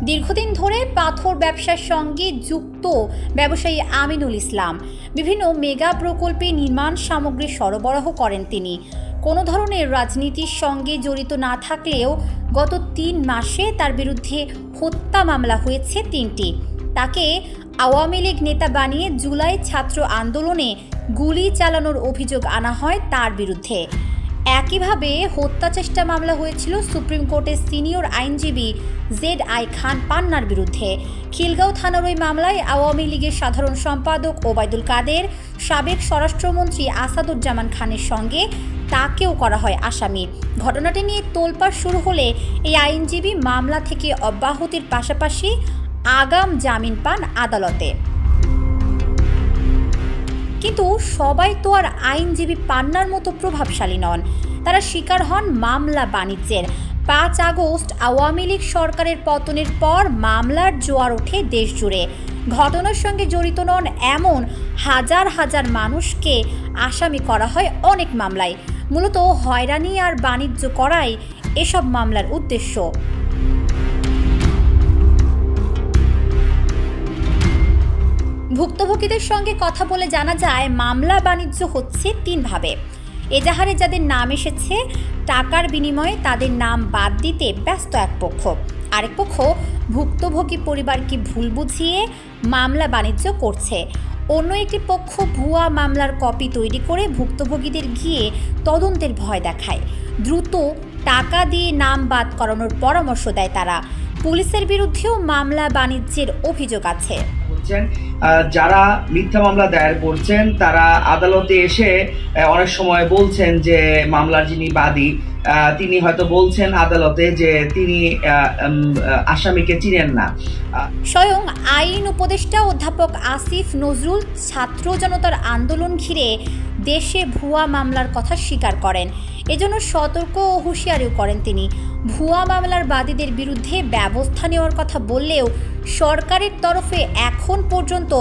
দীর্ঘদিন ধরে পাথর ব্যবসার সঙ্গে যুক্ত ব্যবসায়ী আমিনুল ইসলাম বিভিন্ন মেগা প্রকল্পে নির্মাণ সামগ্রী সরবরাহ করেন। তিনি কোনো ধরনের রাজনীতির সঙ্গে জড়িত না থাকলেও গত ৩ মাসে তার বিরুদ্ধে হত্যা মামলা হয়েছে ৩টি। তাকে আওয়ামী লীগ নেতা বানিয়ে জুলাই ছাত্র আন্দোলনে গুলি চালানোর অভিযোগ আনা হয় তার বিরুদ্ধে। একইভাবে হত্যা চেষ্টা মামলা হয়েছিল সুপ্রিম কোর্টের সিনিয়র আইনজীবী ZI খান পান্নার বিরুদ্ধে। খিলগাঁও থানার ওই মামলায় আওয়ামী লীগের সাধারণ সম্পাদক ওবায়দুল কাদের, সাবেক স্বরাষ্ট্রমন্ত্রী আসাদুজ্জামান খানের সঙ্গে তাকেও করা হয় আসামি। ঘটনাটি নিয়ে তোলপাড় শুরু হলে এই আইনজীবী মামলা থেকে অব্যাহতির পাশাপাশি আগাম জামিন পান আদালতে। কিন্তু সবাই তো আর আইনজীবী পান্নার মতো প্রভাবশালী নন। তারা শিকার হন মামলা বাণিজ্যের। ৫ আগস্ট আওয়ামী লীগ সরকারের পতনের পর মামলার জোয়ার ওঠে দেশ জুড়ে। ঘটনার সঙ্গে জড়িত নন এমন হাজার হাজার মানুষকে আসামি করা হয় অনেক মামলায়। মূলত হয়রানি আর বাণিজ্য করাই এসব মামলার উদ্দেশ্য। ভুক্তভোগীদের সঙ্গে কথা বলে জানা যায় মামলা বাণিজ্য হচ্ছে ৩ ভাবে। এজাহারে যাদের নাম এসেছে টাকার বিনিময়ে তাদের নাম বাদ দিতে ব্যস্ত এক পক্ষ, আরেক পক্ষ ভুক্তভোগী পরিবারকে ভুল বুঝিয়ে মামলা বাণিজ্য করছে। অন্য একটি পক্ষ ভুয়া মামলার কপি তৈরি করে ভুক্তভোগীদের গিয়ে তদন্তের ভয় দেখায়। দ্রুত টাকা দিয়ে নাম বাদ করানোর পরামর্শ দেয় তারা। পুলিশের বিরুদ্ধেও মামলা বাণিজ্যের অভিযোগ আছে। যারা মিথ্যা মামলা দায়ের করছেন তারা আদালতে এসে অনেক সময় বলছেন যে মামলার যিনি বাদী তিনি হয়তো বলছেন আদালতে যে তিনি আসামিকে চিনেন না। স্বয়ং আইন উপদেষ্টা অধ্যাপক আসিফ নজরুল ছাত্র জনতার আন্দোলন ঘিরে দেশে ভুয়া মামলার কথা স্বীকার করেন। এজন্য সতর্ক ও হুঁশিয়ারিও করেন তিনি। ভুয়া মামলার বাদীদের বিরুদ্ধে ব্যবস্থা নেওয়ার কথা বললেও সরকারের তরফে এখন পর্যন্ত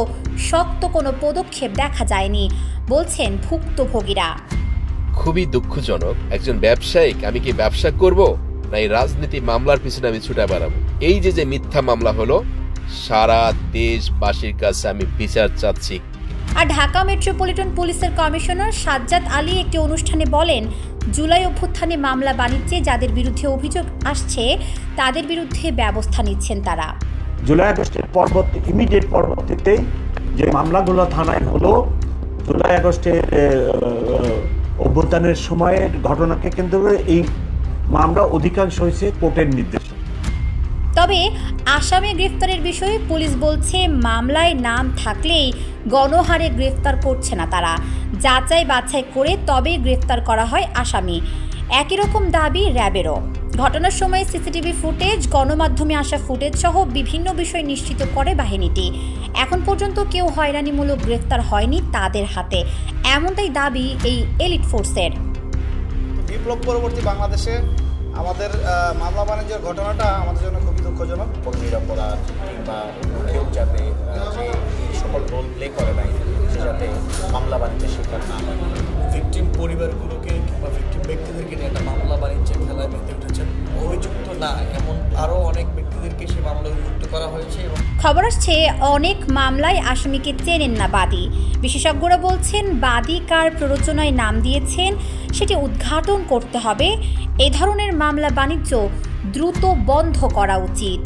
শক্ত কোনো পদক্ষেপ দেখা যায়নি বলছেন ভুক্তভোগীরা। খুবই দুঃখজনক। একজন ব্যবসায়িক, আমি কি ব্যবসা করব না এই রাজনীতি মামলার পিছনে আমি ছুটে বেড়াবো? এই যে মিথ্যা মামলা হলো, সারা দেশবাসীর কাছে আমি বিচার চাচ্ছি। আর ঢাকা মেট্রোপলিটন পুলিশের কমিশনার সাজ্জাদ আলী একটি অনুষ্ঠানে বলেন, জুলাই অভ্যুত্থানে মামলা বাণিজ্যে যাদের বিরুদ্ধে অভিযোগ আসছে তাদের বিরুদ্ধে ব্যবস্থা নিচ্ছেন তারা। জুলাই আগস্টের ইমিডিয়েট পরবর্তীতে যে মামলাগুলো থানায় হলো, জুলাই আগস্টের অভ্যুত্থানের সময়ের ঘটনাকে কেন্দ্র করে এই মামলা অধিকাংশ হয়েছে কোর্টের নির্দেশে। তবে আসামি গ্রেফতারের বিষয়ে পুলিশ বলছে মামলায় নাম থাকলেই গণহারে গ্রেফতার করছে না তারা। যাচাই বাছাই করে তবে গ্রেফতার করা হয় আসামি। একই রকম দাবি র্যাবেরও। ঘটনার সময় সিসিটিভি ফুটেজ, গণমাধ্যমে আসা ফুটেজ সহ বিভিন্ন বিষয় নিশ্চিত করে বাহিনীটি। এখন পর্যন্ত কেউ হয়রানিমূলক গ্রেফতার হয়নি তাদের হাতে, এমনটাই দাবি এই এলিট ফোর্সের। বিপ্লব পরবর্তী বাংলাদেশে আমাদের মামলা বাণিজ্যের ঘটনাটা আমাদের জন্য খুবই দুঃখজনক। নিরাপরাধ কিংবা কেউ যাতে যে সকল রোল প্লে করে নাই সে যাতে মামলা বাণিজ্যের শিকার না হয়। ভিকটিম পরিবারগুলোকে কিংবা ভিকটিম ব্যক্তিদেরকে নিয়ে একটা মামলা বাণিজ্যের খেলায় মেতে উঠেছেন। অভিযুক্ত না এমন আরও অনেক ব্যক্তিদেরকে সে মামলায় অভিযুক্ত করা হয়েছে। খবর আসছে অনেক মামলায় আসামিকে চেনেন না বাদী। বিশেষজ্ঞরা বলছেন বাদী কার প্ররোচনায় নাম দিয়েছেন সেটি উদ্ঘাটন করতে হবে। এ ধরনের মামলা বাণিজ্য দ্রুত বন্ধ করা উচিত।